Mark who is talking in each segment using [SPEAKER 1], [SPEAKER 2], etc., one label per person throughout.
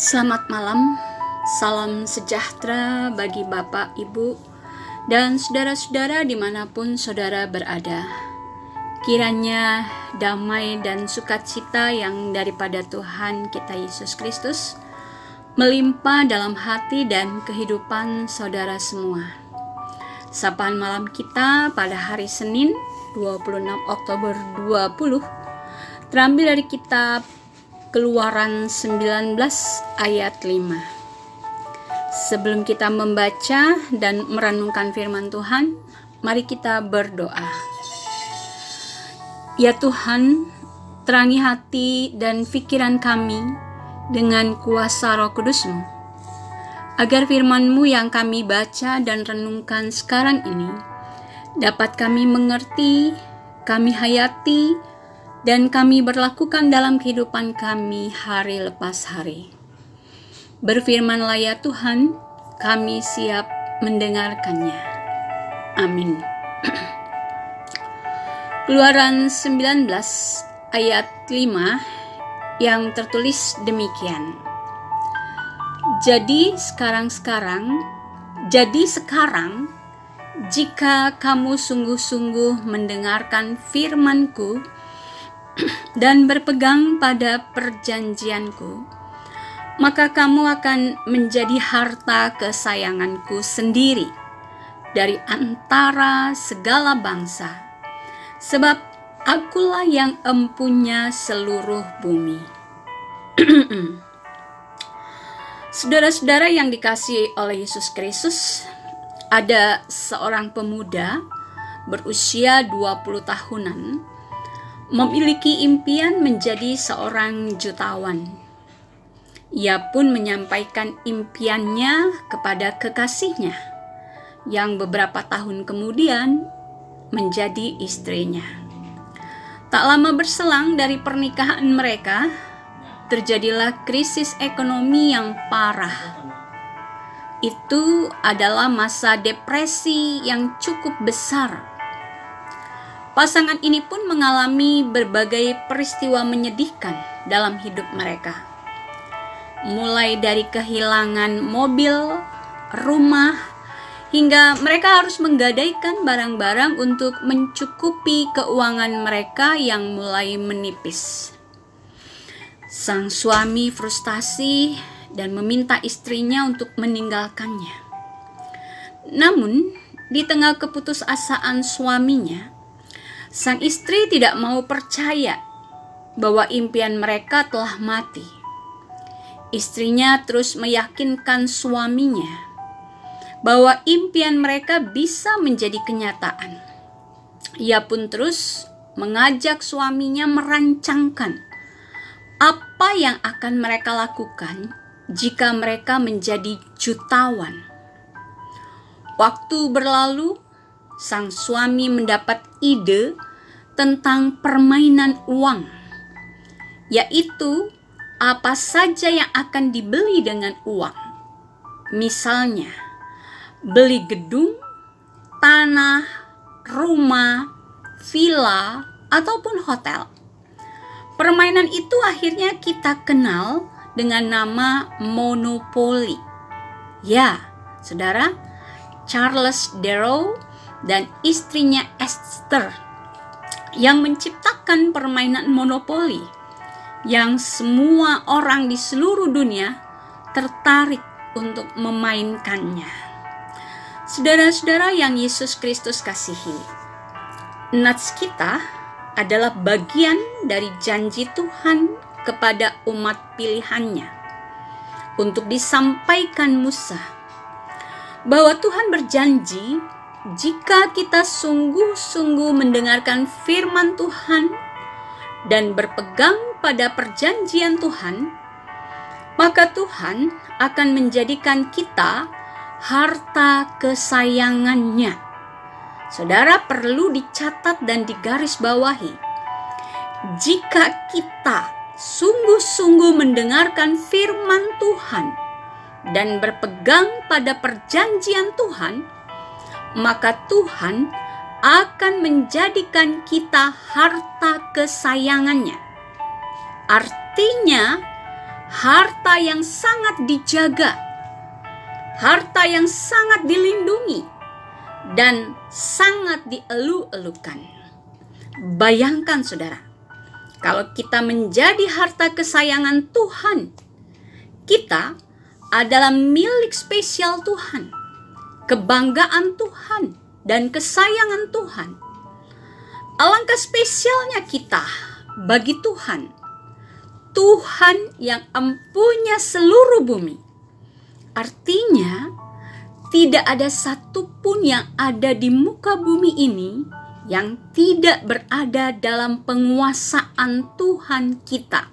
[SPEAKER 1] Selamat malam, salam sejahtera bagi Bapak, Ibu, dan saudara-saudara dimanapun saudara berada. Kiranya damai dan sukacita yang daripada Tuhan kita Yesus Kristus melimpah dalam hati dan kehidupan saudara semua. Sapaan malam kita pada hari Senin 26 Oktober 20 terambil dari kitab Keluaran 19 ayat 5. Sebelum kita membaca dan merenungkan firman Tuhan, mari kita berdoa. Ya Tuhan, terangi hati dan pikiran kami dengan kuasa Roh Kudus-Mu, agar firman-Mu yang kami baca dan renungkan sekarang ini dapat kami mengerti, kami hayati, dan kami berlakukan dalam kehidupan kami hari lepas hari. Berfirmanlah ya Tuhan, kami siap mendengarkannya. Amin. Keluaran 19 ayat 5 yang tertulis demikian. Jadi sekarang, jika kamu sungguh-sungguh mendengarkan firman-Ku dan berpegang pada perjanjianku, maka kamu akan menjadi harta kesayanganku sendiri dari antara segala bangsa, sebab akulah yang empunya seluruh bumi. Saudara-saudara yang dikasihi oleh Yesus Kristus, ada seorang pemuda berusia 20 tahunan memiliki impian menjadi seorang jutawan. Ia pun menyampaikan impiannya kepada kekasihnya, yang beberapa tahun kemudian menjadi istrinya. Tak lama berselang dari pernikahan mereka, terjadilah krisis ekonomi yang parah. Itu adalah masa depresi yang cukup besar. Pasangan ini pun mengalami berbagai peristiwa menyedihkan dalam hidup mereka. Mulai dari kehilangan mobil, rumah, hingga mereka harus menggadaikan barang-barang untuk mencukupi keuangan mereka yang mulai menipis. Sang suami frustasi dan meminta istrinya untuk meninggalkannya. Namun, di tengah keputusasaan suaminya, sang istri tidak mau percaya bahwa impian mereka telah mati. Istrinya terus meyakinkan suaminya bahwa impian mereka bisa menjadi kenyataan. Ia pun terus mengajak suaminya merancangkan apa yang akan mereka lakukan jika mereka menjadi jutawan. Waktu berlalu, sang suami mendapat ide tentang permainan uang, yaitu apa saja yang akan dibeli dengan uang. Misalnya, beli gedung, tanah, rumah, villa, ataupun hotel. Permainan itu akhirnya kita kenal dengan nama monopoli. Ya, saudara, Charles Darrow dan istrinya Esther yang menciptakan permainan monopoli yang semua orang di seluruh dunia tertarik untuk memainkannya. Saudara-saudara yang Yesus Kristus kasihi, nats kita adalah bagian dari janji Tuhan kepada umat pilihannya untuk disampaikan Musa, bahwa Tuhan berjanji jika kita sungguh-sungguh mendengarkan firman Tuhan dan berpegang pada perjanjian Tuhan, maka Tuhan akan menjadikan kita harta kesayangannya. Saudara, perlu dicatat dan digarisbawahi. Jika kita sungguh-sungguh mendengarkan firman Tuhan dan berpegang pada perjanjian Tuhan, maka Tuhan akan menjadikan kita harta kesayangannya. Artinya, harta yang sangat dijaga, harta yang sangat dilindungi, dan sangat dielu-elukan. Bayangkan saudara, kalau kita menjadi harta kesayangan Tuhan, kita adalah milik spesial Tuhan, kebanggaan Tuhan, dan kesayangan Tuhan. Alangkah spesialnya kita bagi Tuhan. Tuhan yang empunya seluruh bumi. Artinya, tidak ada satupun yang ada di muka bumi ini yang tidak berada dalam penguasaan Tuhan kita.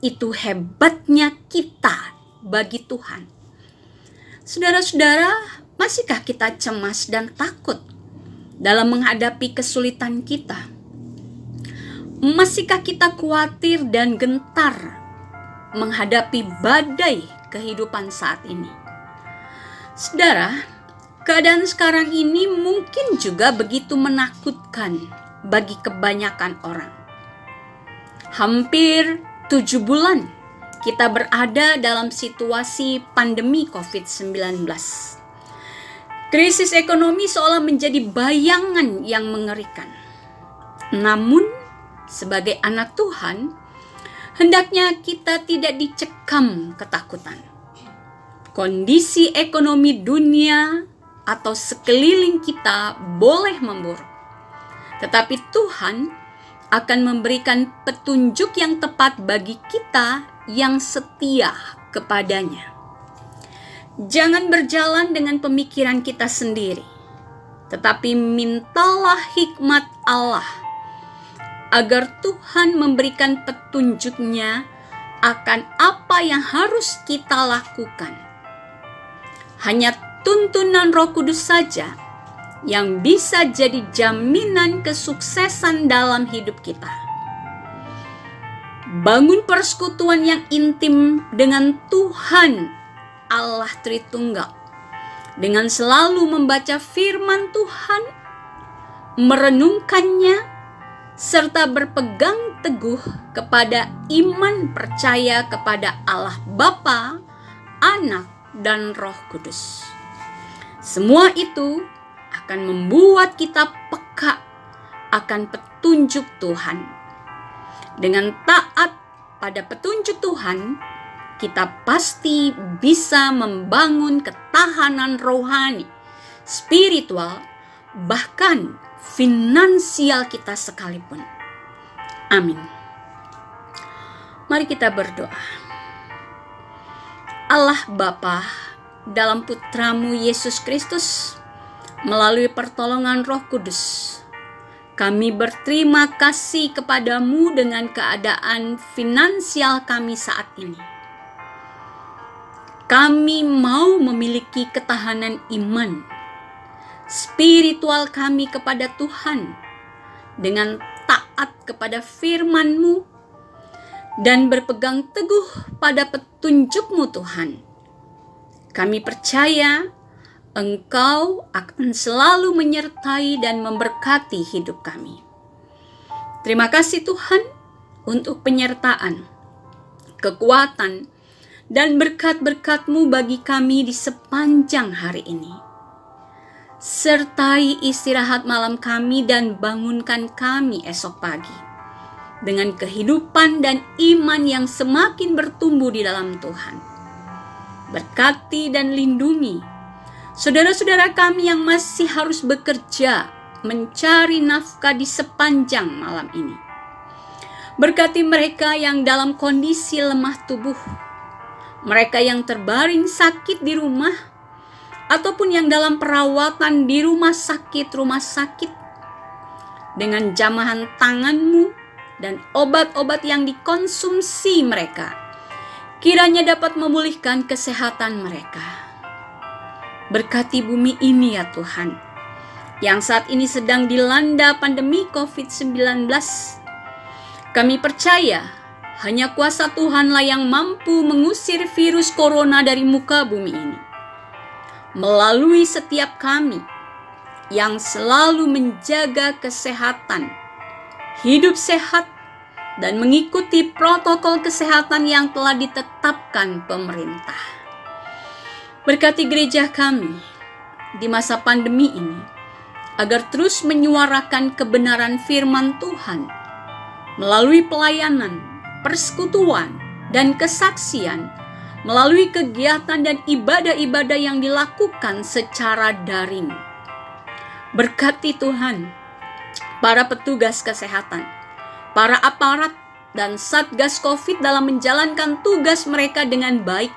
[SPEAKER 1] Itu hebatnya kita bagi Tuhan. Saudara-saudara, masihkah kita cemas dan takut dalam menghadapi kesulitan kita? Masihkah kita khawatir dan gentar menghadapi badai kehidupan saat ini? Saudara, keadaan sekarang ini mungkin juga begitu menakutkan bagi kebanyakan orang. Hampir 7 bulan kita berada dalam situasi pandemi COVID-19. Krisis ekonomi seolah menjadi bayangan yang mengerikan. Namun, sebagai anak Tuhan, hendaknya kita tidak dicekam ketakutan. Kondisi ekonomi dunia atau sekeliling kita boleh memburuk, tetapi Tuhan akan memberikan petunjuk yang tepat bagi kita yang setia kepadanya. Jangan berjalan dengan pemikiran kita sendiri, tetapi mintalah hikmat Allah agar Tuhan memberikan petunjuknya akan apa yang harus kita lakukan. Hanya tuntunan Roh Kudus saja yang bisa jadi jaminan kesuksesan dalam hidup kita. Bangun persekutuan yang intim dengan Tuhan Allah Tritunggal, dengan selalu membaca firman Tuhan, merenungkannya, serta berpegang teguh kepada iman percaya kepada Allah Bapa, Anak, dan Roh Kudus. Semua itu akan membuat kita peka akan petunjuk Tuhan. Dengan taat pada petunjuk Tuhan, kita pasti bisa membangun ketahanan rohani, spiritual, bahkan finansial kita sekalipun. Amin. Mari kita berdoa. Allah Bapa, dalam Putramu Yesus Kristus, melalui pertolongan Roh Kudus, kami berterima kasih kepadamu dengan keadaan finansial kami saat ini. Kami mau memiliki ketahanan iman spiritual kami kepada Tuhan dengan taat kepada firman-Mu dan berpegang teguh pada petunjuk-Mu Tuhan. Kami percaya Engkau akan selalu menyertai dan memberkati hidup kami. Terima kasih Tuhan untuk penyertaan, kekuatan, dan berkat-berkat-Mu bagi kami di sepanjang hari ini. Sertai istirahat malam kami dan bangunkan kami esok pagi dengan kehidupan dan iman yang semakin bertumbuh di dalam Tuhan. Berkati dan lindungi saudara-saudara kami yang masih harus bekerja mencari nafkah di sepanjang malam ini. Berkati mereka yang dalam kondisi lemah tubuh, mereka yang terbaring sakit di rumah, ataupun yang dalam perawatan di rumah sakit, dengan jamahan tangan-Mu dan obat-obat yang dikonsumsi mereka, kiranya dapat memulihkan kesehatan mereka. Berkati bumi ini ya Tuhan, yang saat ini sedang dilanda pandemi COVID-19. Kami percaya hanya kuasa Tuhanlah yang mampu mengusir virus corona dari muka bumi ini. Melalui setiap kami yang selalu menjaga kesehatan, hidup sehat, dan mengikuti protokol kesehatan yang telah ditetapkan pemerintah. Berkati gereja kami di masa pandemi ini, agar terus menyuarakan kebenaran firman Tuhan melalui pelayanan, persekutuan, dan kesaksian, melalui kegiatan dan ibadah-ibadah yang dilakukan secara daring. Berkati Tuhan para petugas kesehatan, para aparat dan Satgas Covid dalam menjalankan tugas mereka dengan baik,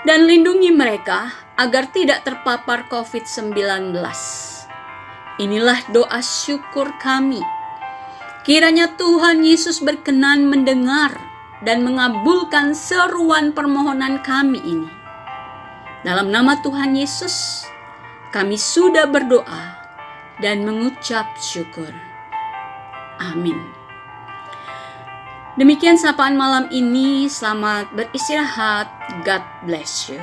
[SPEAKER 1] dan lindungi mereka agar tidak terpapar COVID-19. Inilah doa syukur kami. Kiranya Tuhan Yesus berkenan mendengar dan mengabulkan seruan permohonan kami ini. Dalam nama Tuhan Yesus, kami sudah berdoa dan mengucap syukur. Amin. Demikian sapaan malam ini. Selamat beristirahat. God bless you.